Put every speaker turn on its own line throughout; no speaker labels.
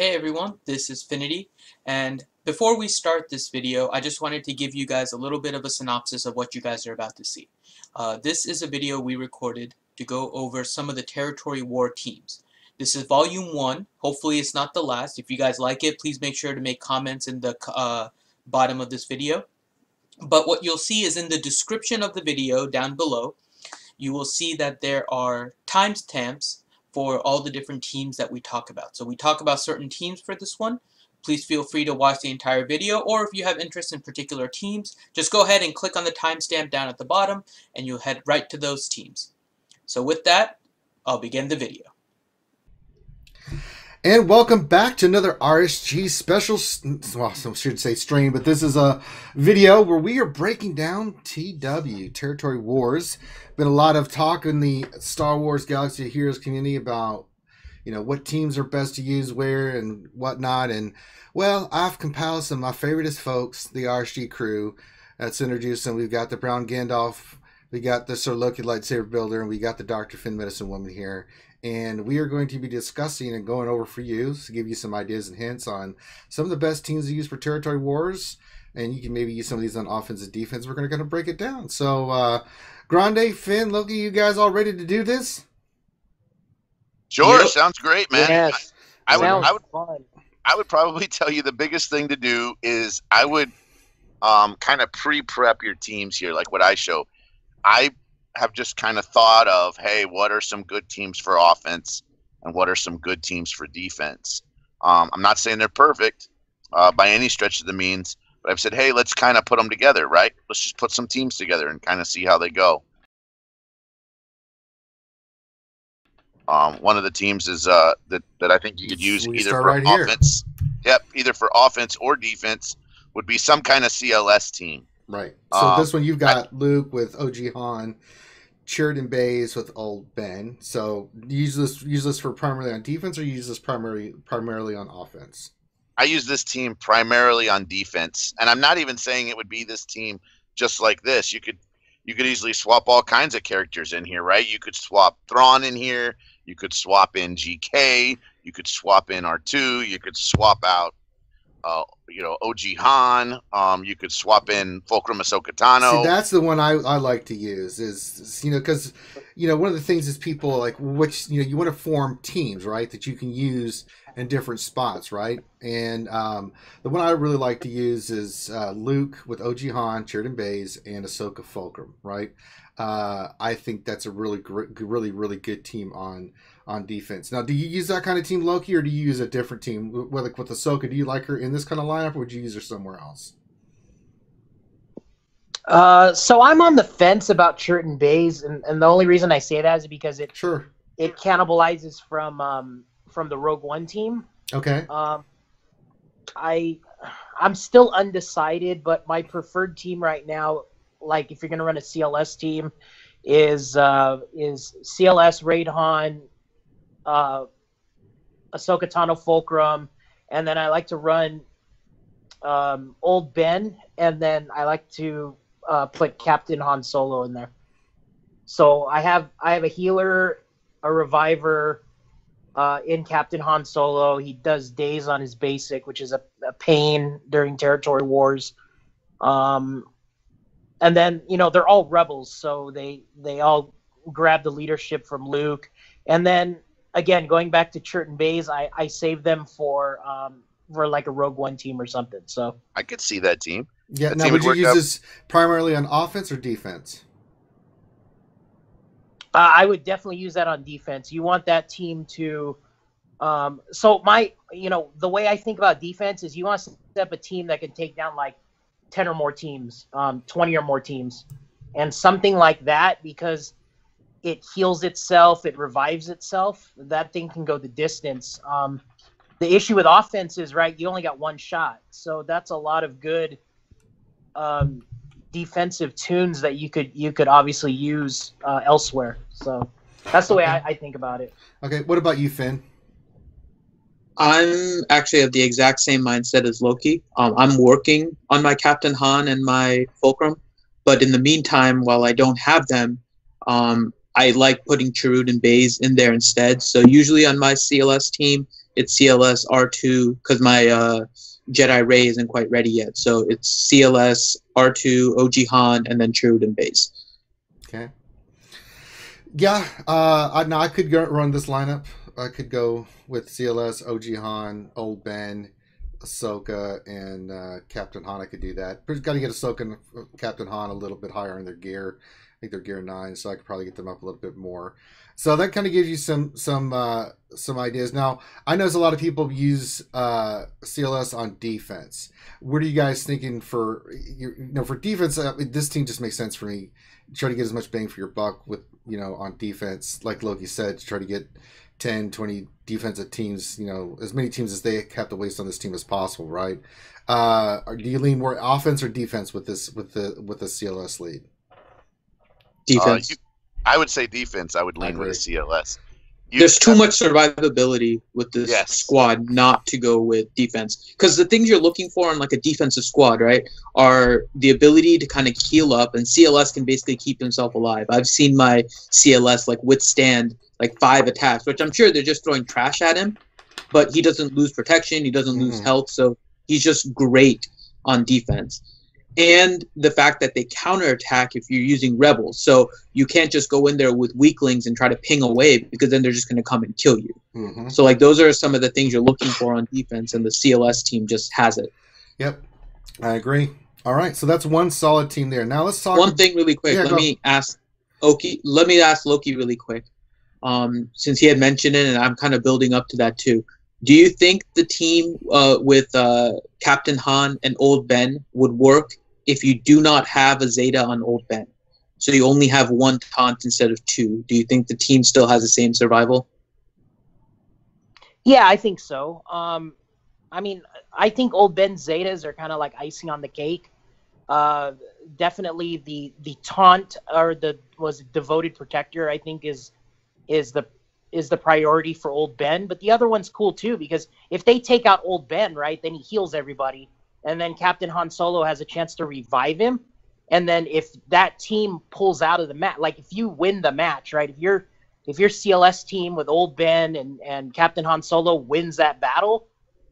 Hey everyone, this is Finity, and before we start this video, I just wanted to give you guys a little bit of a synopsis of what you guys are about to see. This is a video we recorded to go over some of the territory war teams. This is volume 1, hopefully it's not the last. If you guys like it, please make sure to make comments in the bottom of this video. But what you'll see is in the description of the video down below, you will see that there are timestamps for all the different teams that we talk about. So we talk about certain teams for this one. Please feel free to watch the entire video, or if you have interest in particular teams, just go ahead and click on the timestamp down at the bottom and you'll head right to those teams. So with that, I'll begin the video.
And welcome back to another RSG special, well, I should say stream, but this is a video where we are breaking down TW, Territory Wars. Been a lot of talk in the Star Wars Galaxy of Heroes community about, what teams are best to use where and whatnot. And, well, I've compiled some of my favoriteest folks, the RSG crew. That's introduced them. We've got the Brown Gandalf, we got the Sir Loki Lightsaber Builder, and we got the Dr. Finn Medicine Woman here. And we are going to be discussing and going over for you to give you some ideas and hints on some of the best teams to use for Territory Wars. And you can maybe use some of these on offense and defense. We're going to break it down. So, Grande, Finn, Loki, you guys all ready to do this?
Sure,
Yep.
Sounds great, man.
Yes.
I would probably tell you the biggest thing to do is I would kind of pre-prep your teams here, like what I show. I have just kind of thought of, hey, what are some good teams for offense and what are some good teams for defense? I'm not saying they're perfect by any stretch of the means, but I've said, hey, let's kind of put them together, right? Let's just put some teams together and kind of see how they go. One of the teams is that I think you could use either for offense. Yep, either for offense or defense would be some kind of CLS team.
Right. So this one you've got Luke with OG Han, Sheridan Bays with Old Ben. So use this for primarily on defense, or use this primarily on offense?
I use this team primarily on defense, and I'm not even saying it would be this team just like this. You could easily swap all kinds of characters in here, right? You could swap Thrawn in here. You could swap in GK. You could swap in R2. You could swap out OG Han. You could swap in Fulcrum Ahsoka Tano.
See, that's the one I like to use is because one of the things is people like which you want to form teams, right, that you can use in different spots, right? And the one I really like to use is Luke with OG Han, Sheridan Bays, and Ahsoka Fulcrum, right? I think that's a really good team on defense. Now, do you use that kind of team, Loki, or do you use a different team? With Ahsoka, do you like her in this kind of lineup, or would you use her somewhere else?
So I'm on the fence about Sheridan Bays, and the only reason I say that is because it cannibalizes from the Rogue One team. Okay. I'm still undecided, but my preferred team right now, like if you're gonna run a CLS team, is CLS Raid Han, Ahsoka Tano Fulcrum, and then I like to run Old Ben, and then I like to put Captain Han Solo in there. So I have a healer, a reviver in Captain Han Solo. He does days on his basic, which is a pain during territory wars. And then, they're all rebels, so they all grab the leadership from Luke. And then, again, going back to Sheridan Bays, I save them for like a Rogue One team or something. So
I could see that team.
Yeah. Now, would you use this primarily on offense or defense?
I would definitely use that on defense. You want that team to so the way I think about defense is you want to set up a team that can take down like 10 or more teams, 20 or more teams, and something like that, because it heals itself, it revives itself. That thing can go the distance. The issue with offense is, right, you only got one shot, so that's a lot of good defensive tunes that you could obviously use elsewhere. So that's the way I think about it.
Okay, what about you, Finn?
I'm actually of the exact same mindset as Loki. I'm working on my Captain Han and my Fulcrum, but in the meantime, while I don't have them, I like putting Sheridan Bays in there instead. So usually on my CLS team, it's CLS R2 because my Jedi Ray isn't quite ready yet. So it's CLS R2, OG Han, and then Sheridan base.
Okay. Yeah, I could run this lineup. I could go with CLS, OG Han, Old Ben, Ahsoka, and Captain Han. I could do that. But got to get Ahsoka and Captain Han a little bit higher in their gear. I think they're gear 9, so I could probably get them up a little bit more. So that kind of gives you some ideas. Now, I know a lot of people use CLS on defense. What are you guys thinking for for defense? This team just makes sense for me. Try to get as much bang for your buck with on defense, like Loki said, to try to get 10, 20 defensive teams, as many teams as they have to waste on this team as possible, right? Do you lean more offense or defense with the CLS lead?
Defense.
I would say defense. I would lean with the CLS.
There's too much survivability with this squad not to go with defense. Because the things you're looking for in like a defensive squad, right, are the ability to kind of heal up, and CLS can basically keep himself alive. I've seen my CLS like withstand like 5 attacks, which I'm sure they're just throwing trash at him, but he doesn't lose protection, he doesn't lose health, so he's just great on defense. And the fact that they counterattack if you're using rebels. So you can't just go in there with weaklings and try to ping away, because then they're just going to come and kill you. So like those are some of the things you're looking for on defense, and the CLS team just has it. Yep,
I agree. All right, so that's one solid team there. Now let's talk.
One thing really quick. Let me ask Loki really quick. Since he had mentioned it, and I'm kind of building up to that too. Do you think the team with Captain Han and Old Ben would work if you do not have a Zeta on Old Ben? So you only have 1 taunt instead of 2. Do you think the team still has the same survival?
Yeah, I think so. I mean, I think Old Ben's Zetas are kind of like icing on the cake. Definitely the taunt or the devoted protector, I think is the priority for Old Ben. But the other one's cool too, because if they take out Old Ben, right, then he heals everybody. And then Captain Han Solo has a chance to revive him. And then if that team pulls out of the match, like if you win the match, right, if your CLS team with Old Ben and Captain Han Solo wins that battle,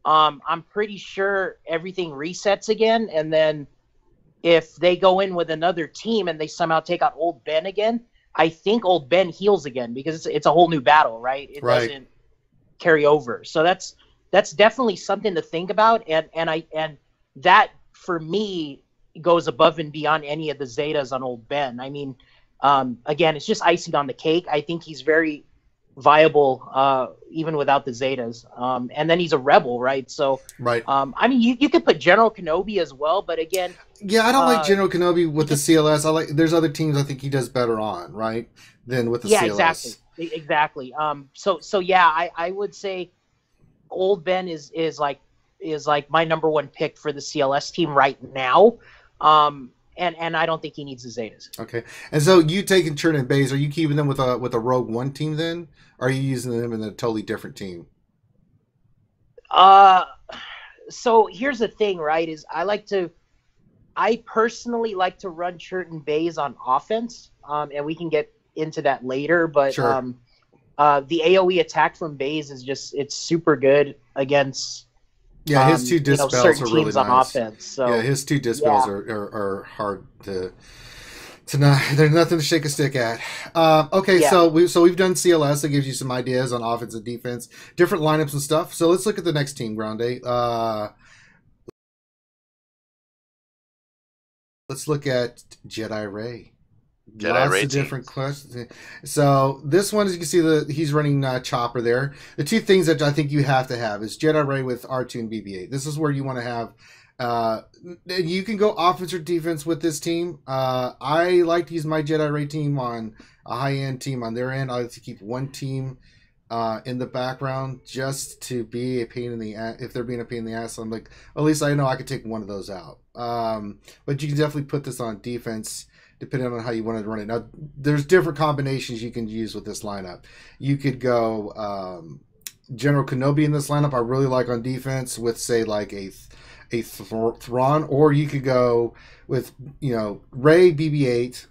I'm pretty sure everything resets again. And then if they go in with another team and they somehow take out Old Ben again, I think Old Ben heals again, because it's a whole new battle, right? It doesn't carry over. So that's definitely something to think about. And that, for me, goes above and beyond any of the Zetas on Old Ben. I mean, again, it's just icing on the cake. I think he's very viable even without the Zetas. And then he's a rebel, right? So, I mean, you could put General Kenobi as well, but again...
Yeah, I don't like General Kenobi with the CLS. There's other teams I think he does better on, right, than with the CLS.
Yeah, exactly. So yeah, I would say Old Ben is like my number 1 pick for the CLS team right now. And I don't think he needs the Zetas. Okay.
And so you taking Sheridan Bays, are you keeping them with a Rogue One team then? Or are you using them in a totally different team?
So here's the thing, right, is I personally like to run Sheridan Bays on offense. And we can get into that later, but
sure.
The AoE attack from Bays is it's super good against
his 2 dispels are really nice.
On offense, so,
yeah, his 2 dispels are hard to not. There's nothing to shake a stick at. Okay, so we've done CLS. That gives you some ideas on offense and defense, different lineups and stuff. So let's look at the next team, Grande. Let's look at Jedi Ray. Lots of different questions. So this one, as you can see, he's running Chopper there. The 2 things that I think you have to have is Jedi Ray with R2 and BB-8. This is where you want to have. You can go offense or defense with this team. I like to use my Jedi Ray team on a high-end team on their end. I like to keep 1 team in the background just to be a pain in the ass. If they're being a pain in the ass, I'm like, at least I know I could take one of those out. But you can definitely put this on defense, depending on how you want to run it. Now, there's different combinations you can use with this lineup. You could go General Kenobi in this lineup. I really like on defense with, say, like a Thrawn, or you could go with Ray, BB-8,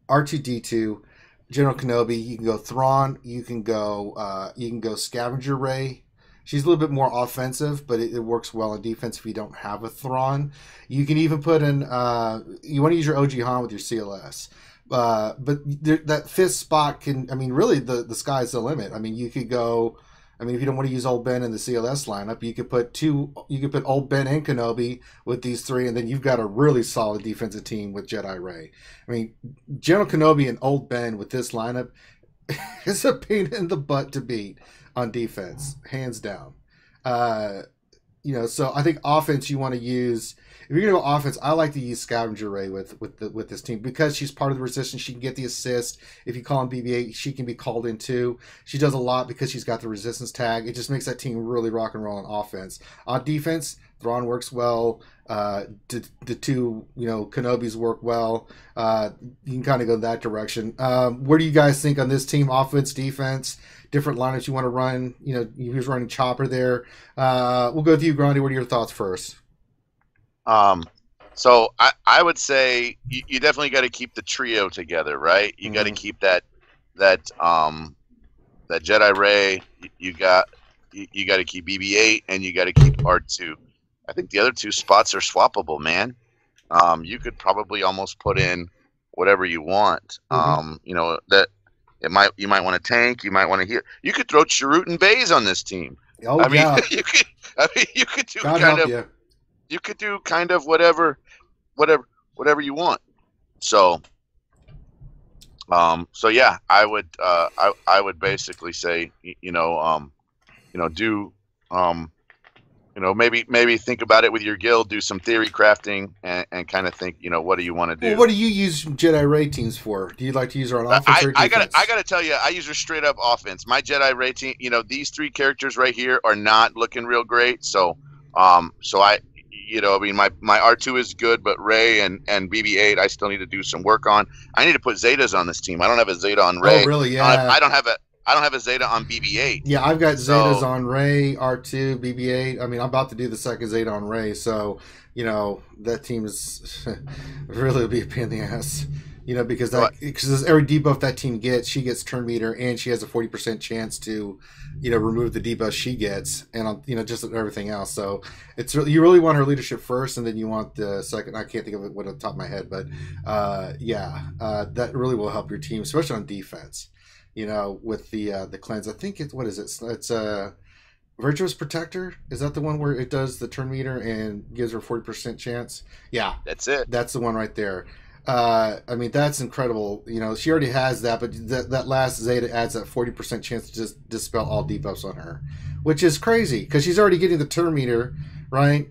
R2D2, General Kenobi. You can go Thrawn. You can go Scavenger Ray. She's a little bit more offensive, but it works well on defense if you don't have a Thrawn. You can even put in, you want to use your OG Han with your CLS. But that fifth spot can, I mean, really the sky's the limit. I mean, you could go, I mean, if you don't want to use Old Ben in the CLS lineup, you could put Old Ben and Kenobi with these three, and then you've got a really solid defensive team with Jedi Ray. I mean, General Kenobi and Old Ben with this lineup is a pain in the butt to beat on defense, hands down. So I think offense you want to use. If you're gonna go offense, I like to use Scavenger Ray with this team because she's part of the resistance. She can get the assist. If you call in BB-8, she can be called in too. She does a lot because she's got the resistance tag. It just makes that team really rock and roll on offense. On defense, Thrawn works well. The two Kenobis work well. You can kind of go that direction. Where do you guys think on this team? Offense, defense, different lineups you want to run. Who's running Chopper there? We'll go with you, Grundy. What are your thoughts first?
So I would say you definitely got to keep the trio together, right? You got to keep that Jedi Ray. You got to keep BB-8, and you got to keep R2. I think the other two spots are swappable, man. You could probably almost put in whatever you want. That you might want to tank, you might want to heal. You could throw Chirrut and Baze on this team.
Oh, yeah.
You could do
God
kind
help
of.
you.
You could do kind of whatever you want. So yeah, I would basically say, maybe think about it with your guild, do some theory crafting, and kind of think, what do you want to do?
Well, what do you use Jedi Ray teams for? Do you like to use her on offense or defense?
I gotta tell you, I use her straight up offense. My Jedi Ray team, these three characters right here are not looking real great. So my R2 is good, but Ray and BB-8, I still need to do some work on. I need to put Zetas on this team. I don't have a Zeta on Ray.
Oh, really? Yeah.
I don't have a Zeta on BB-8.
Yeah, I've got Zetas on Ray, R2, BB-8. I mean, I'm about to do the second Zeta on Ray, so that team is really be a pain in the ass. Because every debuff that team gets, she gets turn meter, and she has a 40% chance to, remove the debuff she gets, and just everything else. So you really want her leadership first, and then you want the second. I can't think of it on the top of my head, but that really will help your team, especially on defense. With the cleanse. I think it's It's Virtuous Protector. Is that the one where it does the turn meter and gives her 40% chance? Yeah,
that's it.
That's the one right there. I mean, that's incredible. She already has that, but that last Zeta adds that 40% chance to just dispel all debuffs on her, which is crazy because she's already getting the turn meter, right?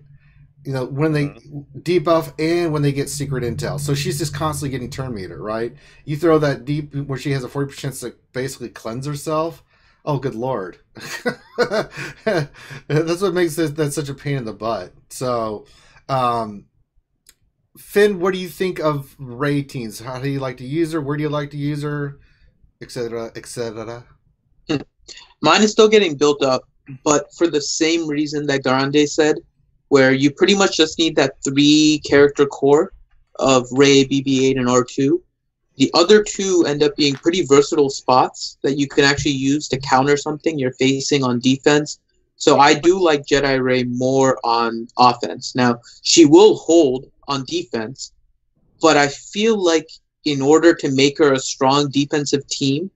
When they debuff and when they get secret intel. So she's just constantly getting turn meter, right? You throw that deep where she has a 40% chance to basically cleanse herself. Oh, good Lord. That's what makes that such a pain in the butt. So, Finn, what do you think of Ray teams? How do you like to use her? Where do you like to use her? Etc. Etc.
Mine is still getting built up, but for the same reason that Grande said, where you pretty much just need that 3-character core of Ray, BB-8, and R2. The other two end up being pretty versatile spots that you can actually use to counter something you're facing on defense. So I do like Jedi Ray more on offense. Now, she will hold on defense, but I feel like in order to make her a strong defensive team,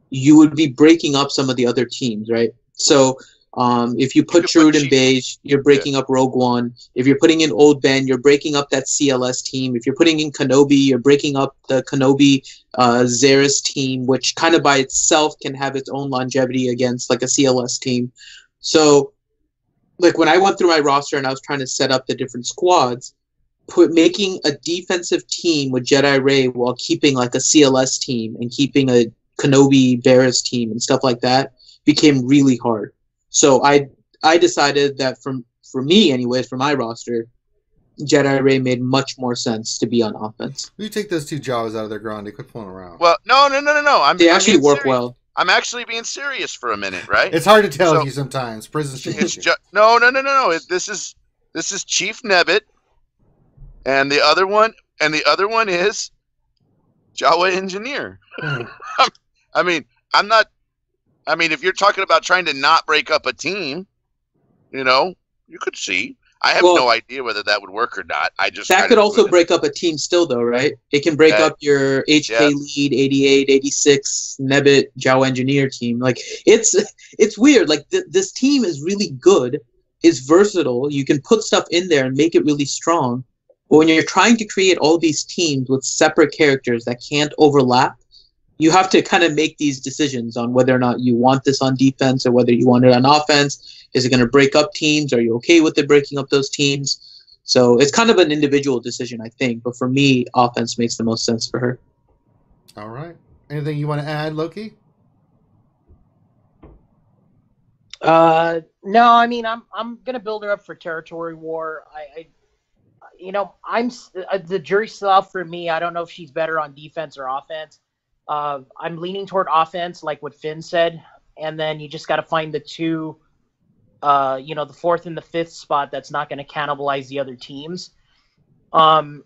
you would be breaking up some of the other teams, right? So if you put Chirrut and Beige, you're breaking up Rogue One. If you're putting in Old Ben, you're breaking up that CLS team. If you're putting in Kenobi, you're breaking up the Kenobi Zeres team, which kind of by itself can have its own longevity against like a CLS team. So like when I went through my roster and I was trying to set up the different squads, making a defensive team with Jedi Ray while keeping like a CLS team and keeping a Kenobi Barris team and stuff like that became really hard. So I decided that for me anyways, for my roster, Jedi Ray made much more sense to be on offense.
You take those two Jawas out of their Grande, quit pulling around.
Well, no.
They actually work well.
I'm actually being serious for a minute, right?
It's hard to tell you sometimes. Prison's
no. This is Chief Nebbit, and the other one is Jawa Engineer. I mean, if you're talking about trying to not break up a team, You know, you could see. I have
Well,
no idea whether that would work or not. I just
that
kind
could
of
also break up a team still, though, right? It can break up your HK lead, 88, 86, Nebbit, Jow Engineer team. Like, it's weird. Like, this team is really good, is versatile. You can put stuff in there and make it really strong. But when you're trying to create all these teams with separate characters that can't overlap, you have to kind of make these decisions on whether or not you want this on defense or whether you want it on offense. Is it going to break up teams? Are you okay with it breaking up those teams? So it's kind of an individual decision, I think. But for me, offense makes the most sense for her.
All right. Anything you want to add, Loki?
No, I mean, I'm gonna build her up for territory war. I'm the jury's still out for me. I don't know if she's better on defense or offense. I'm leaning toward offense, like what Finn said, and then you just got to find the two. The fourth and the fifth spot that's not going to cannibalize the other teams. The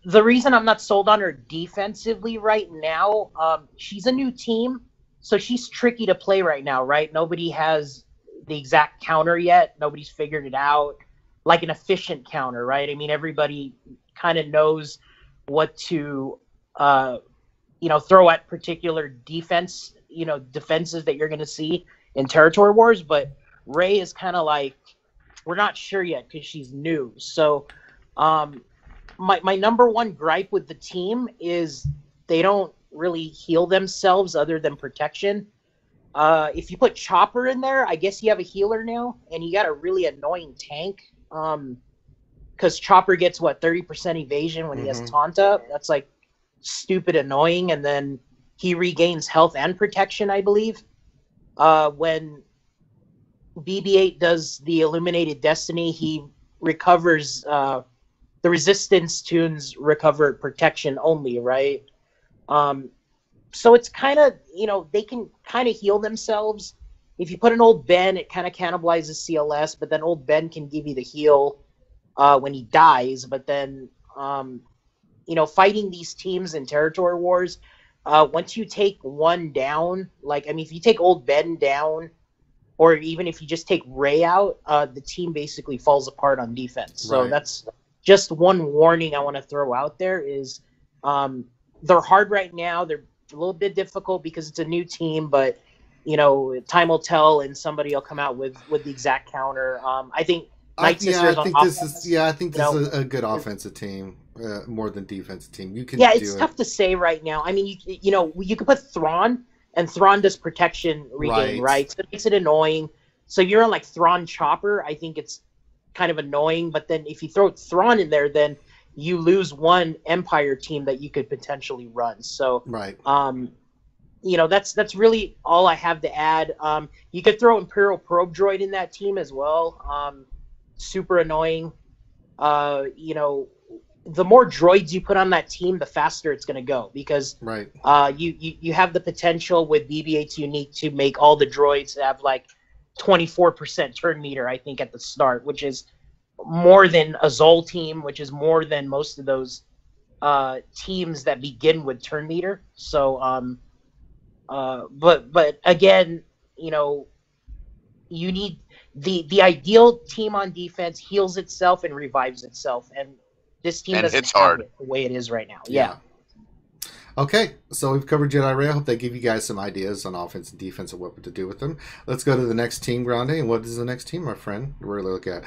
reason I'm not sold on her defensively right now, she's a new team, so she's tricky to play right now, right? Nobody has the exact counter yet. Nobody's figured it out, like an efficient counter, right? I mean, everybody kind of knows what to, throw at particular defenses that you're going to see in territory wars, but Rey is kind of like, we're not sure yet because she's new. So my number one gripe with the team is they don't really heal themselves other than protection. If you put Chopper in there, I guess you have a healer now, and you got a really annoying tank because Chopper gets 30% evasion when he has Taunt-Up. That's like stupid annoying, and then he regains health and protection, I believe. When BB-8 does the Illuminated Destiny, he recovers, the Resistance tunes recover protection only, right? So it's kind of, they can kind of heal themselves. If you put an old Ben, it kind of cannibalizes CLS, but then old Ben can give you the heal when he dies. But then, fighting these teams in territory wars, once you take one down, if you take old Ben down, or even if you just take Rey out, the team basically falls apart on defense. So that's just one warning I want to throw out there is they're hard right now. They're a little bit difficult because it's a new team, but, time will tell and somebody will come out with the exact counter. I think Nightsisters on offense.
I think this is a good offensive team. More than defensive team. You can
it's tough to say right now. I mean, you could put Thrawn, and Thrawn does protection regain, right? So it makes it annoying. So you're on Thrawn Chopper. I think it's kind of annoying. But then if you throw Thrawn in there, then you lose one Empire team that you could potentially run. So that's really all I have to add. You could throw Imperial Probe Droid in that team as well. Super annoying. The more droids you put on that team, the faster it's going to go because you have the potential with BB-8's unique to make all the droids have 24% turn meter, I think, at the start, which is more than a Zol team, which is more than most of those teams that begin with turn meter. So, but again, you need the ideal team on defense heals itself and revives itself, and this team doesn't have it the way it is right now. Yeah.
Okay, so we've covered Jedi Rey. I hope they give you guys some ideas on offense and defense and what to do with them. Let's go to the next team, Grande. And what is the next team, my friend? We're going to look at.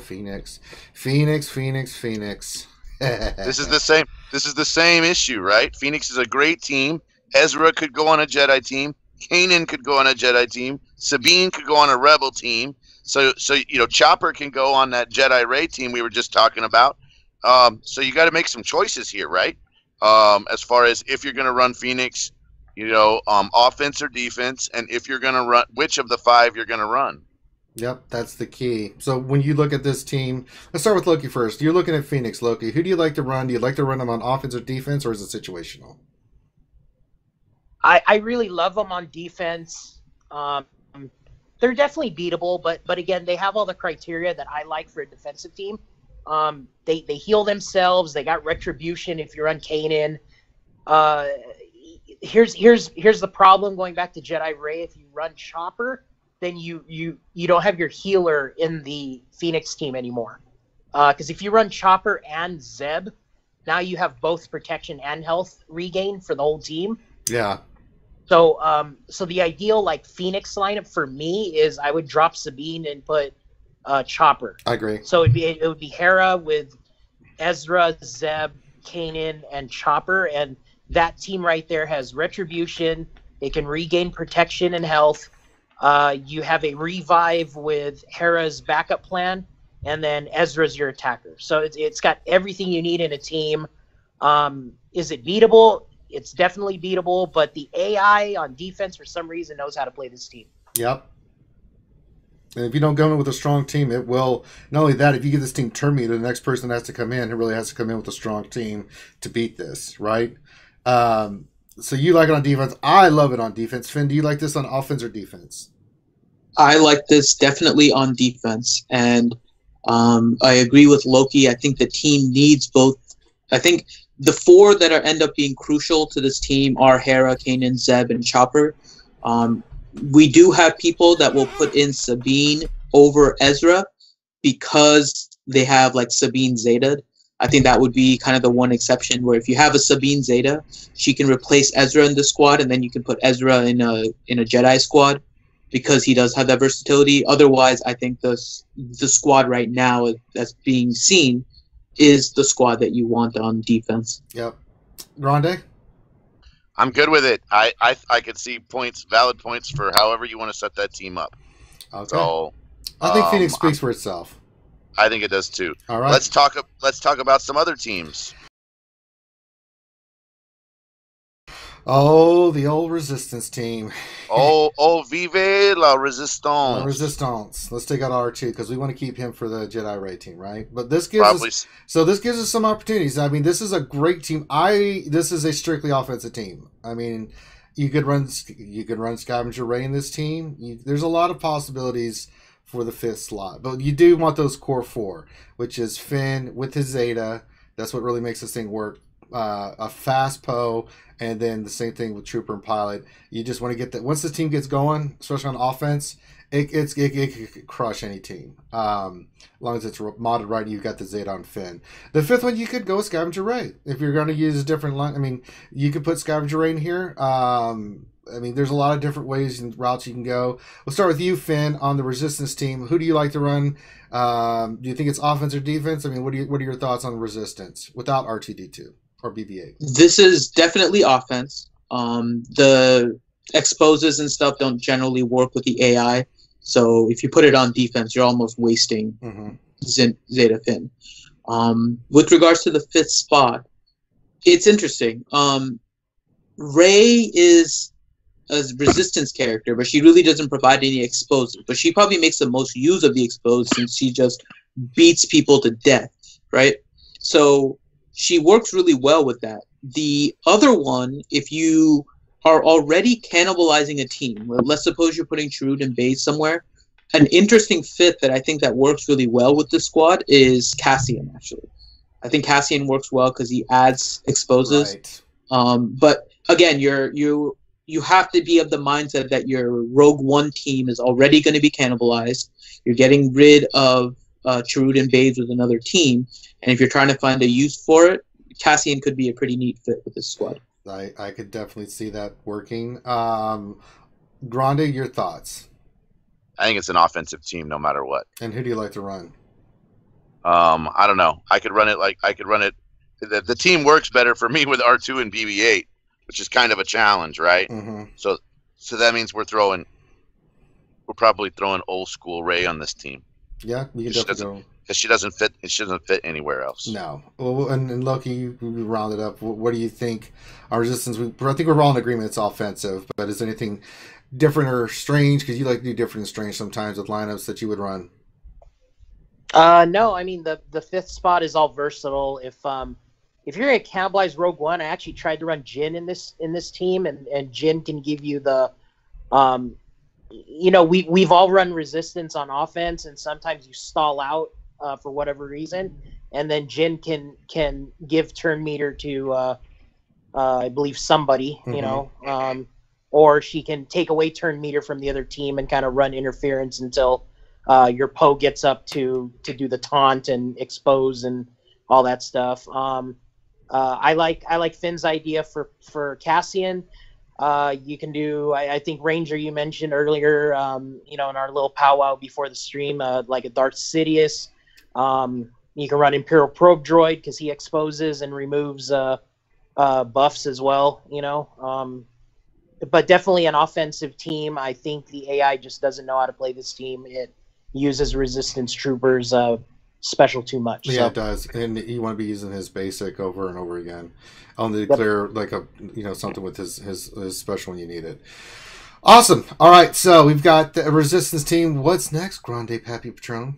Phoenix.
This is the same issue, right? Phoenix is a great team. Ezra could go on a Jedi team. Kanan could go on a Jedi team. Sabine could go on a Rebel team. So Chopper can go on that Jedi Rey team we were just talking about. So you got to make some choices here, right? As far as if you're going to run Phoenix, offense or defense, and if you're going to run, which of the five you're going to run.
Yep, that's the key. So when you look at this team, let's start with Loki first. You're looking at Phoenix, Loki. Who do you like to run? Do you like to run them on offense or defense, or is it situational?
I really love them on defense. They're definitely beatable, but again, they have all the criteria that I like for a defensive team. They heal themselves. They got retribution if you're on Kanan. here's the problem. Going back to Jedi Ray, if you run Chopper, then you don't have your healer in the Phoenix team anymore. Because if you run Chopper and Zeb, now you have both protection and health regain for the whole team.
Yeah.
So so the ideal like Phoenix lineup for me is I would drop Sabine and put Chopper.
I agree.
So it would be Hera with Ezra, Zeb, Kanan, and Chopper, and that team right there has retribution. It can regain protection and health. You have a revive with Hera's backup plan, and then Ezra's your attacker. So it's got everything you need in a team. Is it beatable? It's definitely beatable, but the AI on defense for some reason knows how to play this team.
Yep. And if you don't go in with a strong team, it will. Not only that, if you get this team turn meter, the next person that has to come in, it really has to come in with a strong team to beat this, right? So you like it on defense. I love it on defense. Finn, do you like this on offense or defense?
I like this definitely on defense, and I agree with Loki. I think the team needs both. I think the four that end up being crucial to this team are Hera, Kanan, Zeb, and Chopper. We do have people that will put in Sabine over Ezra because they have like Sabine Zeta. I think that would be kind of the one exception where if you have a Sabine Zeta, she can replace Ezra in the squad, and then you can put Ezra in a Jedi squad because he does have that versatility. Otherwise, I think the squad right now that's being seen is the squad that you want on defense.
Yep. Rondé?
I'm good with it. I could see valid points for however you want to set that team up.
Okay.
So
I think Phoenix speaks for itself.
I think it does too.
All right.
Let's talk about some other teams.
Oh, the old Resistance team.
Vive la Resistance.
La Resistance. Let's take out R2 because we want to keep him for the Jedi Ray team, right? But this gives us some opportunities. I mean, this is a great team. This is a strictly offensive team. I mean, you could run Scavenger Ray in this team. There's a lot of possibilities for the fifth slot, but you do want those core four, which is Finn with his Zeta. That's what really makes this thing work. A fast Poe, and then the same thing with Trooper and Pilot. You just want to get that. Once the team gets going, especially on offense, it can crush any team. As long as it's modded right, you've got the Zeta on Finn. The fifth one, you could go with Scavenger Ray. If you're going to use a different line, I mean, you could put Scavenger Ray in here. I mean, there's a lot of different ways and routes you can go. We'll start with you, Finn, on the Resistance team. Who do you like to run? Do you think it's offense or defense? I mean, what are your thoughts on Resistance without R2-D2 or BB-8?
This is definitely offense. The exposes and stuff don't generally work with the AI. So if you put it on defense, you're almost wasting Zeta Finn. With regards to the fifth spot, it's interesting. Rey is a Resistance character, but she really doesn't provide any exposure. But she probably makes the most use of the expose since she just beats people to death, right? So she works really well with that. The other one, if you are already cannibalizing a team, let's suppose you're putting Chirrut and Baze somewhere, an interesting fit that I think that works really well with this squad is Cassian, actually. I think Cassian works well because he adds exposes. Right. But again, you have to be of the mindset that your Rogue One team is already going to be cannibalized. You're getting rid of Chirrut and Baze with another team, and if you're trying to find a use for it, Cassian could be a pretty neat fit with this squad.
I could definitely see that working. Grande, your thoughts?
I think it's an offensive team no matter what.
And who do you like to run?
I don't know. I could run it. The team works better for me with R2 and BB-8, which is kind of a challenge, right? Mm-hmm. So that means we're probably throwing old school Rey on this team.
Yeah, we can definitely go.
Because she doesn't fit anywhere else.
No. Well, and Loki, we rounded up. What do you think? Our Resistance. I think we're all in agreement it's offensive. But is anything different or strange? Because you like to do different and strange sometimes with lineups that you would run.
No, I mean the fifth spot is all versatile. If you're gonna cannibalize Rogue One, I actually tried to run Jin in this team, and Jin can give you the, we've all run Resistance on offense, and sometimes you stall out for whatever reason, and then Jin can give turn meter to I believe somebody, or she can take away turn meter from the other team and kind of run interference until your Poe gets up to do the taunt and expose and all that stuff. I like Finn's idea for Cassian. You can do, I think Ranger you mentioned earlier, in our little powwow before the stream, like a Darth Sidious. You can run Imperial Probe Droid because he exposes and removes buffs as well, but definitely an offensive team. I think the AI just doesn't know how to play this team. It uses Resistance Troopers special too much.
Yeah,
so.
It does, and you want to be using his basic over and over again. Only to clear like something with his special when you need it. Awesome. All right, so we've got the Resistance team. What's next, Grande Pappy Patron?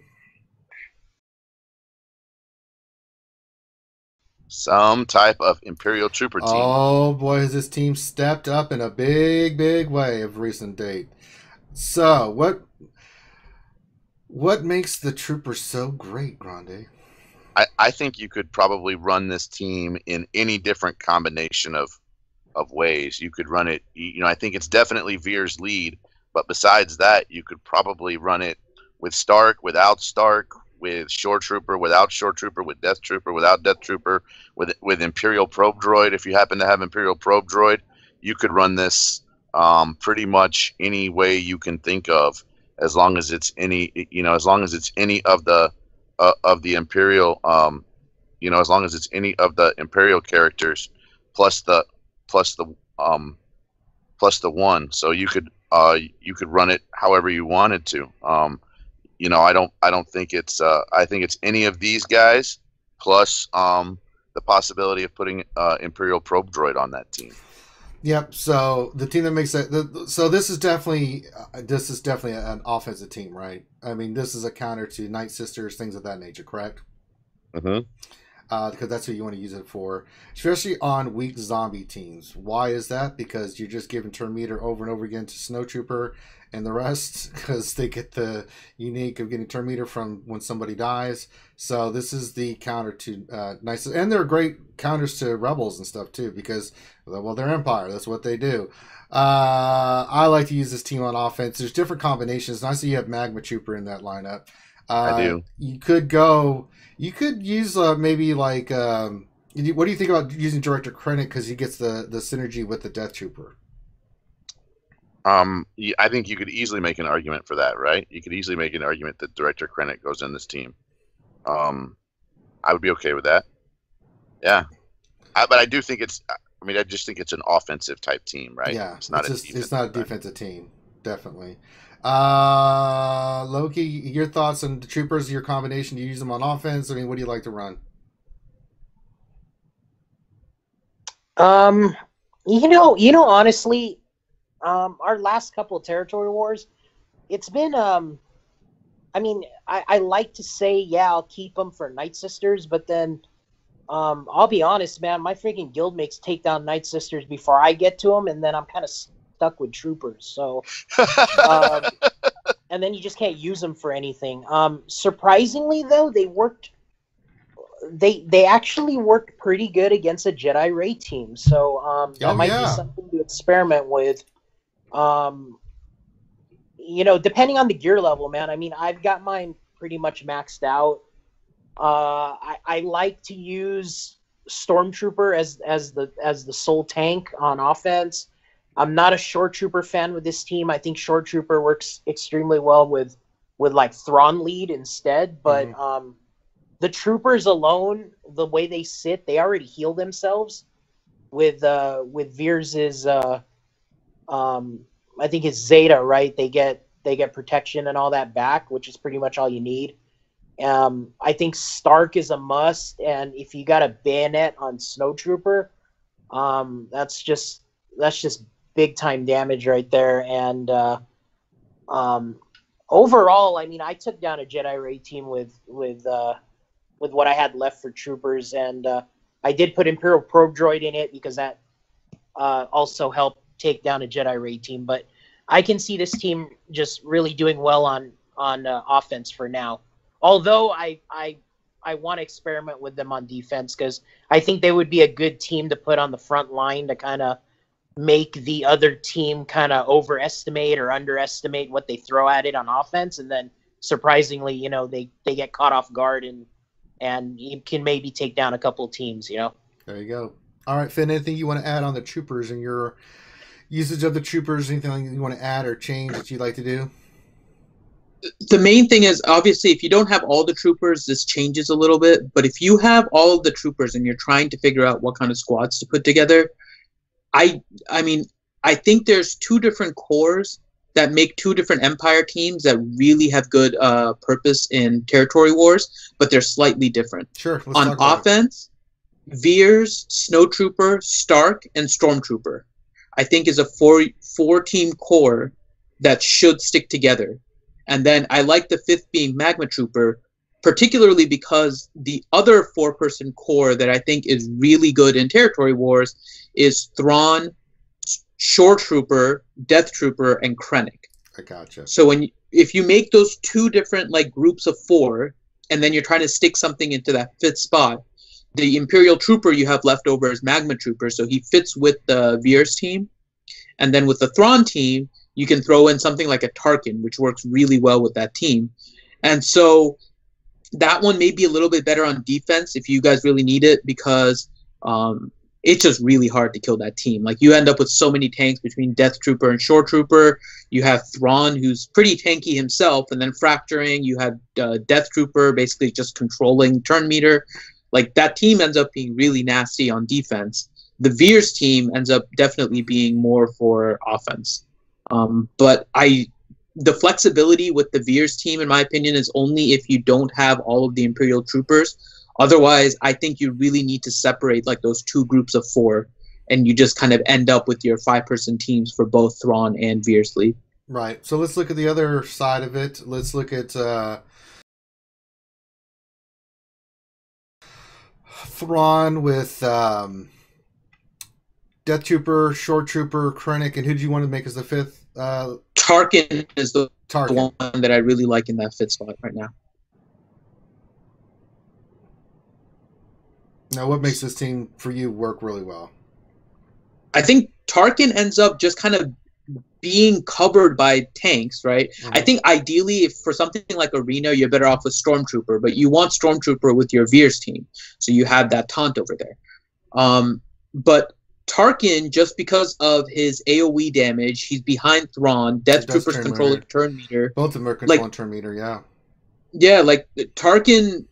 Some type of Imperial Trooper team.
Oh boy, has this team stepped up in a big way of recent date. So what makes the Troopers so great, Grande?
I think you could probably run this team in any different combination of ways. You could run it, I think it's definitely Veer's lead, but besides that, you could probably run it with Stark, without Stark, with Shore Trooper, without Shore Trooper, with Death Trooper, without Death Trooper, with Imperial Probe Droid. If you happen to have Imperial Probe Droid, you could run this pretty much any way you can think of, as long as it's any, as long as it's any of the Imperial, as long as it's any of the Imperial characters, plus the one. So you could run it however you wanted to. I don't think it's I think it's any of these guys plus the possibility of putting Imperial Probe Droid on that team.
Yep. So the team that makes that. So this is definitely an offensive team, right? I mean, this is a counter to Nightsisters, things of that nature, correct?
Mm-hmm.
Because that's what you want to use it for, especially on weak zombie teams. Why is that? Because you're just giving turn meter over and over again to Snowtrooper and the rest, because they get the unique of getting turn meter from when somebody dies. So this is the counter to nice, and they're great counters to rebels and stuff too, because they're Empire. That's what they do. I like to use this team on offense. There's different combinations. Nice that you have Magma Trooper in that lineup.
I do.
You could use maybe like what do you think about using Director Krennic, because he gets the synergy with the Death Trooper?
I think you could easily make an argument for that, right? You could easily make an argument that Director Krennic goes in this team. I would be okay with that. Yeah, but I do think it's. I mean, I just think it's an offensive type team, right?
Yeah,
it's not
a defensive team, definitely. Loki, your thoughts on the Troopers? Your combination? Do you use them on offense? I mean, what do you like to run?
Honestly, our last couple of territory wars, it's been I like to say, I'll keep them for Nightsisters, but then I'll be honest, man, my freaking guild mates take down Nightsisters before I get to them, and then I'm kind of stuck with Troopers. So, and then you just can't use them for anything. Surprisingly, though, they worked. They actually worked pretty good against a Jedi Ray team. So that might be something to experiment with. Depending on the gear level, man. I mean, I've got mine pretty much maxed out. I like to use Stormtrooper as the sole tank on offense. I'm not a Shore Trooper fan with this team. I think Shore Trooper works extremely well with like Thrawn lead instead. But the Troopers alone, the way they sit, they already heal themselves with Veers's I think it's Zeta, right? They get protection and all that back, which is pretty much all you need. I think Stark is a must, and if you got a bayonet on Snowtrooper, that's just big time damage right there. And overall, I mean, I took down a Jedi Ray team with what I had left for Troopers, and I did put Imperial Probe Droid in it because that also helped take down a Jedi Ray team. But I can see this team just really doing well on offense for now. Although I want to experiment with them on defense because I think they would be a good team to put on the front line to kind of make the other team kind of overestimate or underestimate what they throw at it on offense, and then surprisingly, you know, they get caught off guard and you can maybe take down a couple of teams, you know.
There you go. All right, Finn, anything you want to add on the troopers and your usage of the troopers? Anything you want to add or change that you'd like to do?
The main thing is, obviously, if you don't have all the troopers, this changes a little bit. But if you have all of the troopers and you're trying to figure out what kind of squads to put together, I mean, I think there's two different cores that make two different Empire teams that really have good purpose in territory wars, but they're slightly different.
Sure.
On offense, Veers, Snowtrooper, Stark, and Stormtrooper, I think is a four-team core that should stick together. And then I like the fifth being Magma Trooper, particularly because the other four-person core that I think is really good in territory wars is Thrawn, Shore Trooper, Death Trooper, and Krennic.
I gotcha.
So if you make those two different like groups of four, and then you're trying to stick something into that fifth spot, the Imperial Trooper you have left over is Magma Trooper, so he fits with the Veers team. And then with the Thrawn team, you can throw in something like a Tarkin, which works really well with that team. And so that one may be a little bit better on defense if you guys really need it, because it's just really hard to kill that team. Like, you end up with so many tanks between Death Trooper and Shore Trooper. You have Thrawn, who's pretty tanky himself, and then fracturing. You have Death Trooper basically just controlling turn meter. Like, that team ends up being really nasty on defense. The Veers team ends up definitely being more for offense. But the flexibility with the Veers team, in my opinion, is only if you don't have all of the Imperial Troopers. Otherwise, I think you really need to separate like those two groups of four, and you just kind of end up with your 5-person teams for both Thrawn and Veers Fleet.
Right. So let's look at the other side of it. Let's look at Thrawn with Death Trooper, Shore Trooper, Krennic, and who do you want to make as the fifth?
Tarkin is the one that I really like in that fifth spot right now.
Now, what makes this team for you work really well?
I think Tarkin ends up just kind of being covered by tanks, right? Mm-hmm. I think ideally, if for something like Arena, you're better off with Stormtrooper, but you want Stormtrooper with your Veers team, so you have that taunt over there. But Tarkin, just because of his AoE damage, he's behind Thrawn. Death Trooper's controlling turn meter.
Both of them are controlling turn meter, yeah.
Yeah, like Tarkin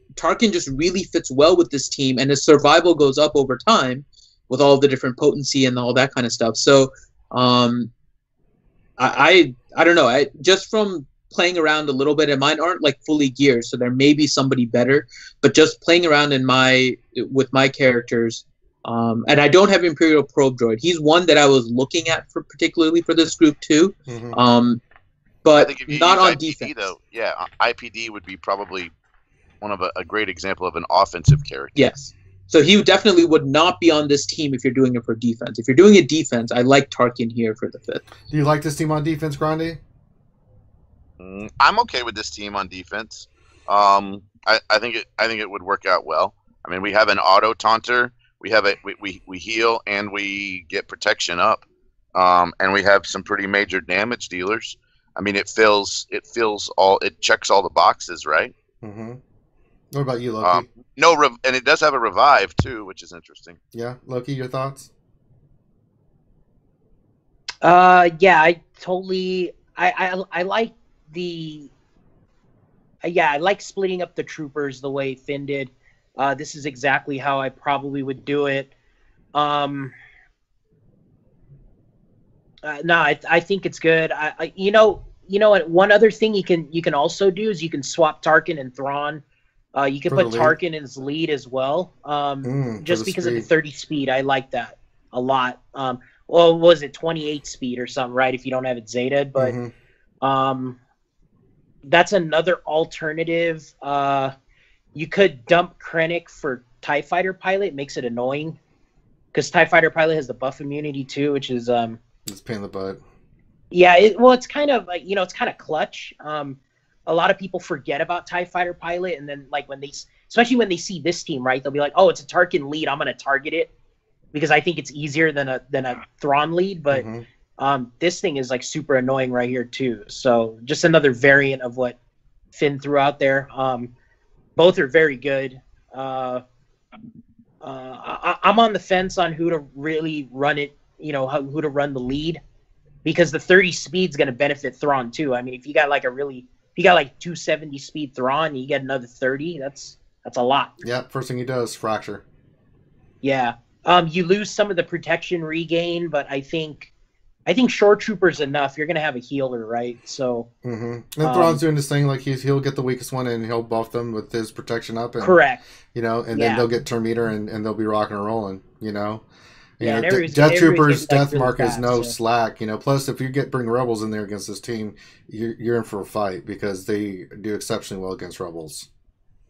just really fits well with this team, and his survival goes up over time with all the different potency and all that kind of stuff. So, I don't know. Just from playing around a little bit, and mine aren't like fully geared, so there may be somebody better. But just playing around with my characters, and I don't have Imperial Probe Droid. He's one that I was looking at particularly for this group too. Mm-hmm. But not on IPD, defense.
Though, yeah, IPD would be probably one of a great example of an offensive character.
Yes. So he definitely would not be on this team if you're doing it for defense. If you're doing it defense, I like Tarkin here for the fifth.
Do you like this team on defense, Grande?
I'm okay with this team on defense. I think it would work out well. I mean, we have an auto taunter. We have we heal and we get protection up, and we have some pretty major damage dealers. I mean, it checks all the boxes, right?
Mm-hmm. What about you, Loki?
And it does have a revive too, which is interesting.
Yeah, Loki, your thoughts?
Yeah, I totally. I like the. I like splitting up the troopers the way Finn did. This is exactly how I probably would do it. No, I think it's good. You know, one other thing you can also do is you can swap Tarkin and Thrawn. You can put Tarkin in his lead as well. Just because of the 30 speed, I like that a lot. Well, was it 28 speed or something, right? If you don't have it Zetaed, but that's another alternative. You could dump Krennic for TIE Fighter Pilot. It makes it annoying because TIE Fighter Pilot has the buff immunity too, which is
it's pain in the butt.
Yeah, it's kind of like, it's kind of clutch. A lot of people forget about TIE Fighter Pilot, and then like when they especially when they see this team, right? They'll be like, oh, it's a Tarkin lead. I'm going to target it because I think it's easier than a Thrawn lead. But this thing is like super annoying right here too. So just another variant of what Finn threw out there. Both are very good. I'm on the fence on who to really run it, who to run the lead, because the 30 speed's going to benefit Thrawn too. I mean, if you got like 270 speed Thrawn, and you get another 30, that's a lot.
Yeah, first thing he does, fracture.
Yeah. You lose some of the protection regain, but I think Shore Trooper's enough. You're going to have a healer, right? So
and Thrawn's doing this thing like he'll get the weakest one and he'll buff them with his protection up. And,
correct.
And then they'll get turn meter and they'll be rocking and rolling. Death Trooper's death mark is no slack. Plus, if you bring rebels in there against this team, you're in for a fight because they do exceptionally well against rebels.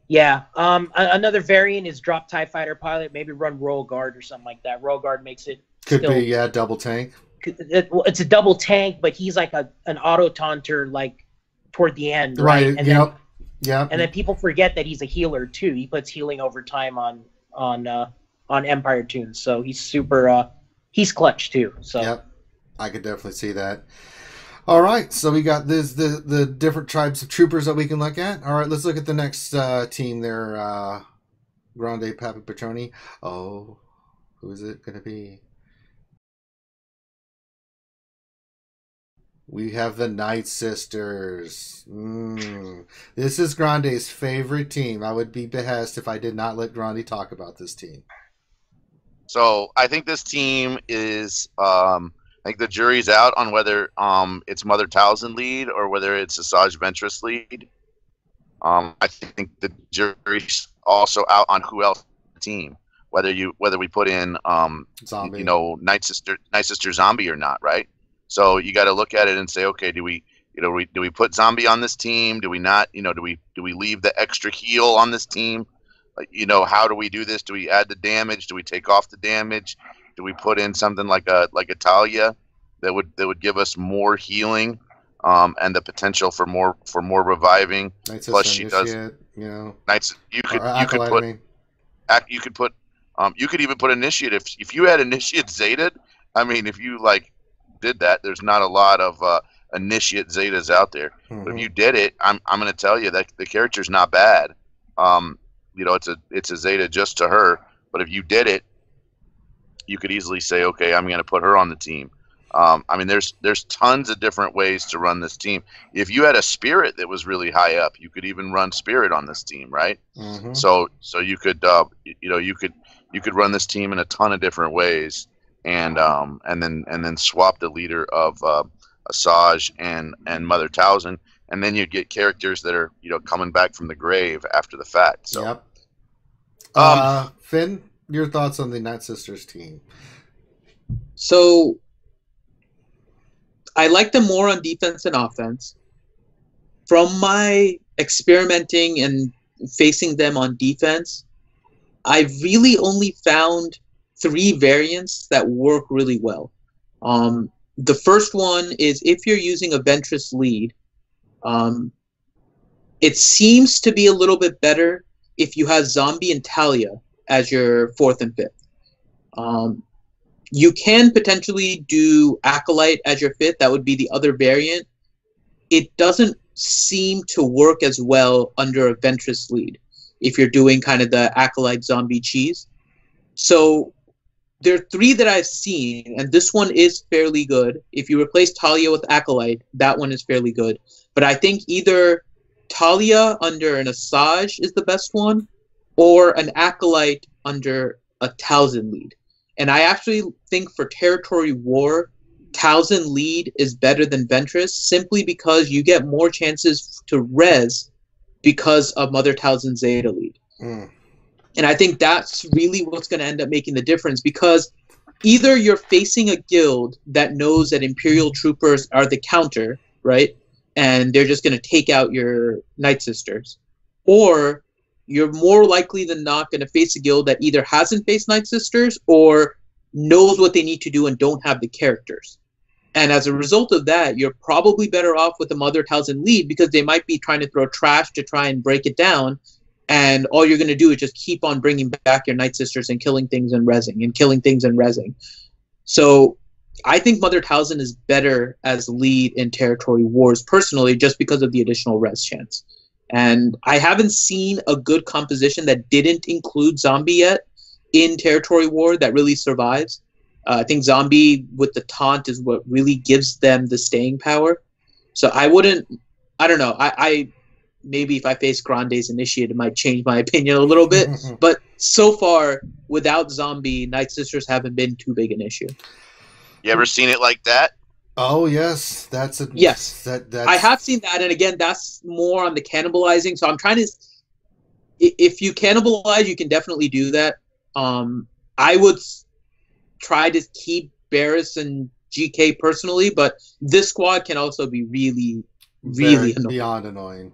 Yeah. Another variant is drop TIE Fighter pilot. Maybe run Royal Guard or something like that. Royal Guard makes it
double tank.
It's a double tank, but he's like an auto taunter like toward the end, right? And then people forget that he's a healer too. He puts healing over time on Empire Tunes, so he's super. He's clutch too. So
I could definitely see that. All right, so we got the different tribes of troopers that we can look at. All right, let's look at the next team there. Grande Papa Petroni. Oh, who is it going to be? We have the Nightsisters. This is Grande's favorite team. I would be behest if I did not let Grande talk about this team.
So I think this team is, I think the jury's out on whether it's Mother Talzin lead or whether it's Asajj Ventress lead. I think the jury's also out on who else on the team, whether we put in
Zombie.
Nightsister Zombie or not, right? So you got to look at it and say, okay, do we put Zombie on this team? Do we not? Do we leave the extra heal on this team? How do we do this? Do we add the damage? Do we take off the damage? Do we put in something like a Talia that would give us more healing and the potential for more reviving? Plus, she does. You could even put Initiate if you had Initiate Zeta. I mean, if you did that, there's not a lot of Initiate Zetas out there. But if you did it, I'm going to tell you that the character's not bad. It's a Zeta just to her. But if you did it, you could easily say, okay, I'm going to put her on the team. There's tons of different ways to run this team. If you had a Spirit that was really high up, you could even run Spirit on this team, right? So you could you could run this team in a ton of different ways. And then swap the leader of Asajj and Mother Talzin, and then you get characters that are coming back from the grave after the fact. So,
Finn, your thoughts on the Nightsisters team?
So, I like them more on defense and offense. From my experimenting and facing them on defense, I really only found 3 variants that work really well. The first one is if you're using a Ventress lead, it seems to be a little bit better if you have Zombie and Talia as your 4th and 5th. You can potentially do Acolyte as your 5th. That would be the other variant. It doesn't seem to work as well under a Ventress lead if you're doing kind of the Acolyte Zombie cheese. So there are 3 that I've seen, and this one is fairly good. If you replace Talia with Acolyte, that one is fairly good. But I think either Talia under an Asajj is the best one, or an Acolyte under a Talzin lead. And I actually think for Territory War, Talzin lead is better than Ventress, simply because you get more chances to res because of Mother Talzin Zeta lead. And I think that's really what's going to end up making the difference, because either you're facing a guild that knows that Imperial Troopers are the counter, right? And they're just going to take out your Nightsisters. Or you're more likely than not going to face a guild that either hasn't faced Nightsisters or knows what they need to do and don't have the characters. And as a result of that, you're probably better off with the Mother Talzin lead, because they might be trying to throw trash to try and break it down. and all you're going to do is just keep on bringing back your Nightsisters and killing things and rezzing and killing things and rezzing. So I think Mother Talzin is better as lead in Territory Wars, personally, just because of the additional res chance. And I haven't seen a good composition that didn't include Zombie yet in Territory War that really survives. I think Zombie with the taunt is what really gives them the staying power. So I don't know. I maybe if I face Grande's Initiate, it might change my opinion a little bit. But so far, without Zombie, Nightsisters haven't been too big an issue.
You ever seen it like that?
Oh yes,
yes.
That's...
I have seen that, and again, that's more on the cannibalizing. So I'm trying to. If you cannibalize, you can definitely do that. I would try to keep Barris and GK personally, but this squad can also be really annoying.
Beyond annoying.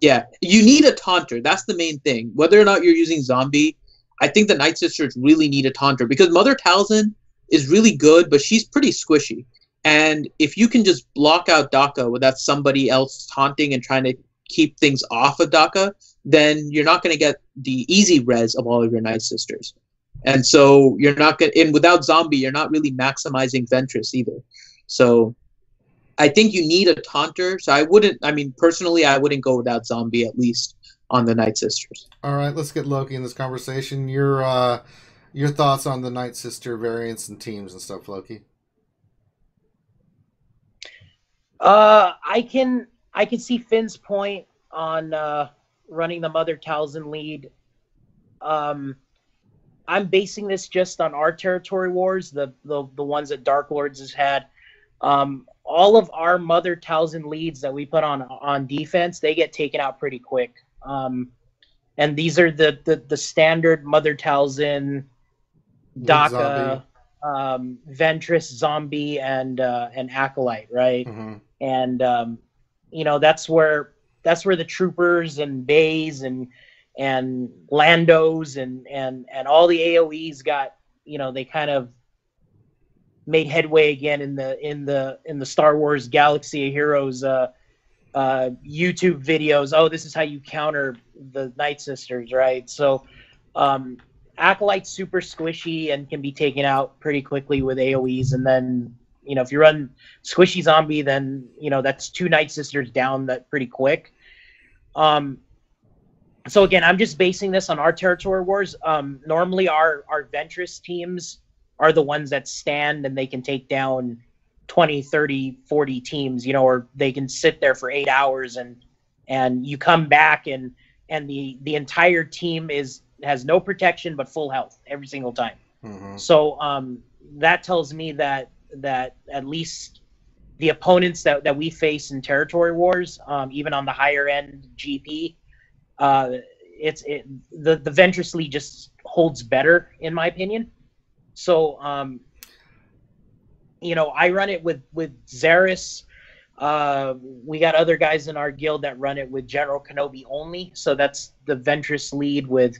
Yeah, you need a taunter. That's the main thing. Whether or not you're using Zombie, I think the Nightsisters really need a taunter because Mother Talzin is really good, but she's pretty squishy. And if you can just block out Daka without somebody else taunting and trying to keep things off of Daka, then you're not going to get the easy res of all of your Nightsisters. And so you're not going to, and without Zombie, you're not really maximizing Ventress either. So I think you need a taunter. So personally, I wouldn't go without Zombie, at least on the Nightsisters.
All right, let's get Loki in this conversation. Your thoughts on the Nightsister variants and teams and stuff, Loki?
I can see Finn's point on running the Mother Talzin lead. I'm basing this just on our Territory Wars, the ones that Dark Lords has had. All of our Mother Talzin leads that we put on defense, they get taken out pretty quick. And these are the standard Mother Talzin, Daka, Ventress, Zombie, and Acolyte, right? Mm-hmm. And that's where the troopers and bays and Landos and all the AOEs got, they kind of made headway again in the Star Wars Galaxy of Heroes YouTube videos. Oh, this is how you counter the Nightsisters, right? So Acolyte's super squishy and can be taken out pretty quickly with AOEs, and then if you run squishy Zombie, then that's 2 Nightsisters down that pretty quick. So again, I'm just basing this on our Territory Wars. Normally our Ventress teams are the ones that stand and they can take down 20, 30, 40 teams, or they can sit there for 8 hours and you come back and the entire team has no protection but full health every single time. Mm-hmm. So that tells me that at least the opponents that we face in Territory Wars, even on the higher end GP, the Ventress lead just holds better in my opinion. So I run it with Xeris. We got other guys in our guild that run it with General Kenobi only. So that's the Ventress lead with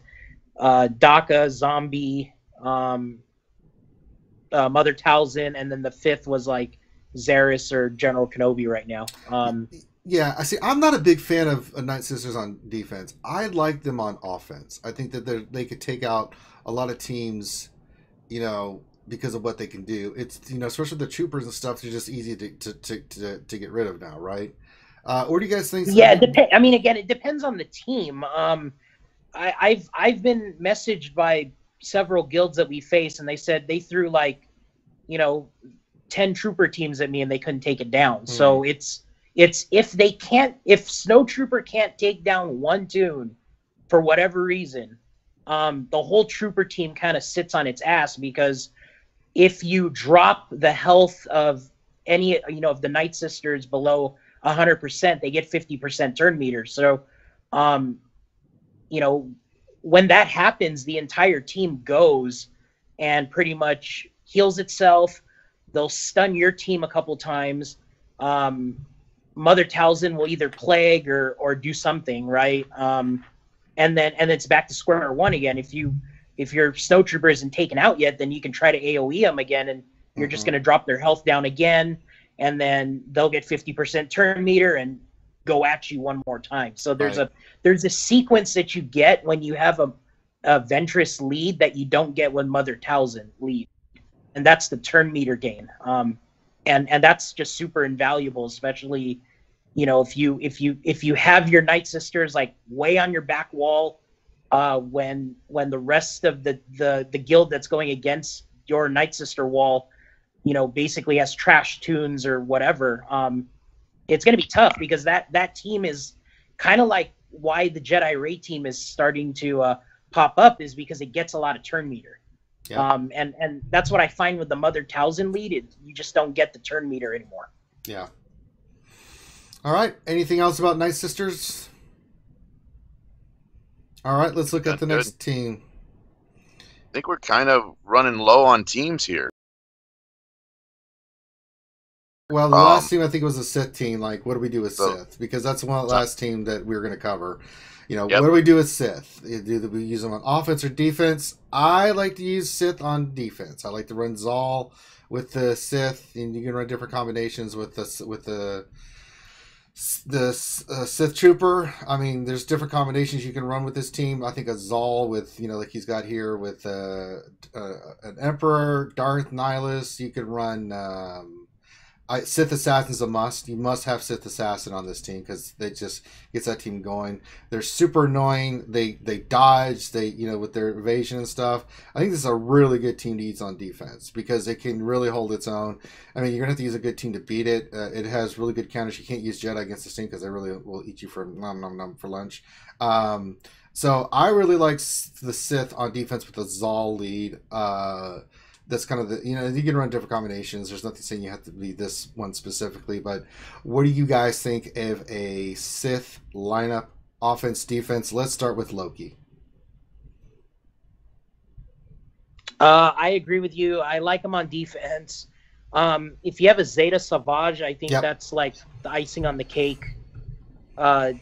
Daka, Zombie, Mother Talzin, and then the 5th was like Xeris or General Kenobi right now.
Yeah, I see. I'm not a big fan of Nightsisters on defense. I like them on offense. I think that they could take out a lot of teams, because of what they can do. It's especially the troopers and stuff. They're just easy to get rid of now, right? Or do you guys think?
Yeah, again, it depends on the team. I've been messaged by several guilds that we face, and they said they threw 10 trooper teams at me and they couldn't take it down. So it's if Snow Trooper can't take down one tune for whatever reason, the whole trooper team kind of sits on its ass, because if you drop the health of any of the Nightsisters below 100%, they get 50% turn meter. So when that happens, the entire team goes and pretty much heals itself. They'll stun your team a couple times. Mother Talzin will either plague or do something, right? And then it's back to square one again. If your Snow Trooper isn't taken out yet, then you can try to AoE them again, and you're just going to drop their health down again, and then they'll get 50% turn meter, and go at you one more time. So there's
Right.
a sequence that you get when you have a Ventress lead that you don't get when Mother Talzin lead, and that's the turn meter gain. And that's just super invaluable, especially, you know, if you have your Nightsisters like way on your back wall, when the rest of the guild that's going against your Nightsister wall, you know, basically has trash tunes or whatever, it's going to be tough, because that team is kind of like why the Jedi raid team is starting to pop up, is because it gets a lot of turn meter.
Yeah.
And that's what I find with the Mother Talzin lead. You just don't get the turn meter anymore.
Yeah. All right. Anything else about Nightsisters? All right. Let's look at the next team.
I think we're kind of running low on teams here.
Well, the last team I think was a Sith team. Like, what do we do with Sith? Because that's one of the last team that we were going to cover. You know, what do we do with Sith? Do we use them on offense or defense? I like to use Sith on defense. I like to run Zal with the Sith, and you can run different combinations with the Sith Trooper. I mean, there's different combinations you can run with this team. I think a Zal with, you know, like he's got here with an Emperor, Darth Nihilus. You could run Sith Assassin's a must. You must have Sith Assassin on this team, because they just gets that team going. They're super annoying. They dodge. They, you know, with their evasion and stuff. I think this is a really good team to use on defense, because it can really hold its own. I mean, you're gonna have to use a good team to beat it. It has really good counters. You can't use Jedi against this team, because they really will eat you for nom nom nom for lunch. So I really like the Sith on defense with the Zal lead. That's kind of the, you know, you can run different combinations. There's nothing saying you have to be this one specifically, but what do you guys think of a Sith lineup, offense, defense? Let's start with Loki.
I agree with you. I like him on defense. If you have a Zeta Savage, I think that's like the icing on the cake.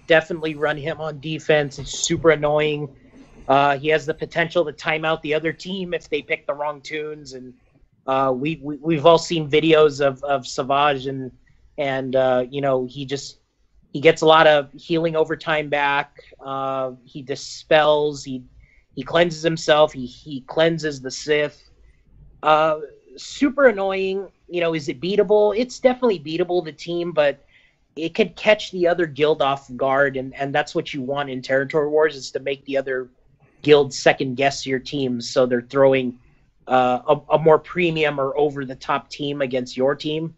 Definitely run him on defense. It's super annoying. He has the potential to time out the other team if they pick the wrong tunes, and we've all seen videos of Savage, and you know, he gets a lot of healing over time back. He dispels. He cleanses himself. He cleanses the Sith. Super annoying. You know, is it beatable? It's definitely beatable, the team, but it could catch the other guild off guard, and that's what you want in Territory Wars, is to make the other guild second guess your teams, so they're throwing a more premium or over the top team against your team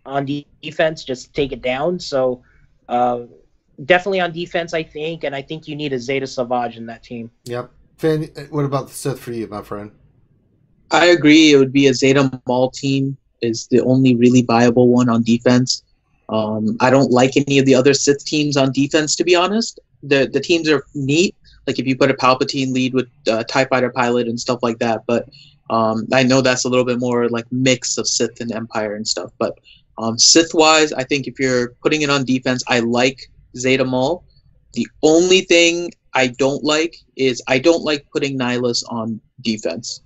on defense, just take it down. So definitely on defense, I think, and I think you need a Zeta Savage in that team.
Yep. Finn, what about the Sith for you, my friend?
I agree. It would be a Zeta Maul team is the only really viable one on defense. I don't like any of the other Sith teams on defense, to be honest. The teams are neat. Like if you put a Palpatine lead with TIE Fighter pilot and stuff like that. But I know that's a little bit more like mix of Sith and Empire and stuff. But Sith-wise, I think if you're putting it on defense, I like Zeta Maul. The only thing I don't like is I don't like putting Nihilus on defense.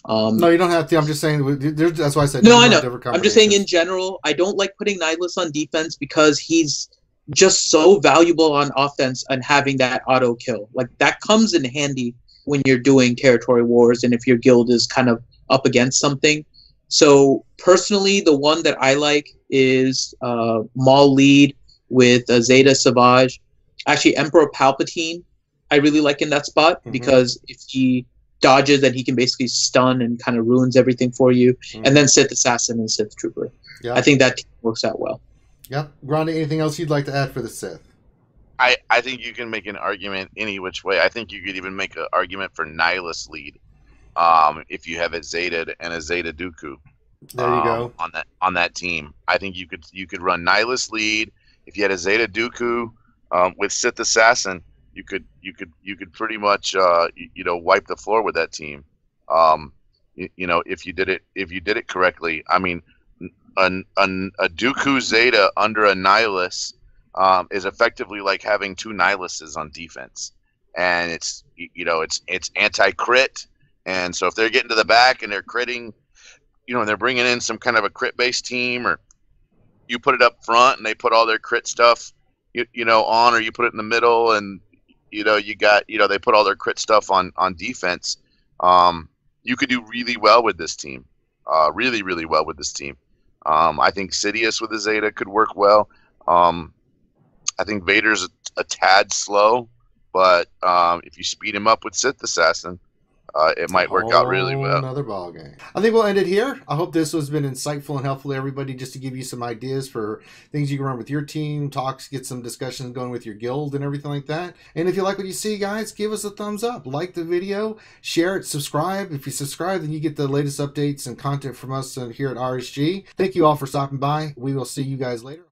No, you don't have to. I'm just saying. That's why I said.
No, I know. I'm just saying in general, I don't like putting Nihilus on defense because he's just so valuable on offense and having that auto kill. Like that comes in handy when you're doing territory wars and if your guild is kind of up against something. So personally, the one that I like is Maul lead with Zeta Savage. Actually, Emperor Palpatine, I really like in that spot because if he dodges, then he can basically stun and kind of ruins everything for you. And then Sith Assassin and Sith Trooper.
Yeah.
I think that works out well.
Yep. Grande, anything else you'd like to add for the Sith?
I think you can make an argument any which way. I think you could even make an argument for Nihilus lead if you have a Zeta and a Zeta Dooku.
There you go.
On that team. I think you could run Nihilus lead. If you had a Zeta Dooku with Sith Assassin, you could pretty much wipe the floor with that team. If you did it correctly. I mean, a Dooku Zeta under a Nihilus is effectively like having two Nihiluses on defense, and it's anti-crit, and so if they're getting to the back and they're critting, and they're bringing in some kind of a crit-based team, or you put it up front and they put all their crit stuff, on, or you put it in the middle, and you got they put all their crit stuff on defense. You could do really well with this team, really well with this team. I think Sidious with the Zeta could work well. I think Vader's a tad slow, but if you speed him up with Sith Assassin, it might work out really well.
Another ball game. I think we'll end it here. I hope this has been insightful and helpful to everybody, just to give you some ideas for things you can run with your team, talks, get some discussions going with your guild and everything like that. And if you like what you see, guys, give us a thumbs up, like the video, share it, subscribe. If you subscribe, then you get the latest updates and content from us here at RSG. Thank you all for stopping by. We will see you guys later.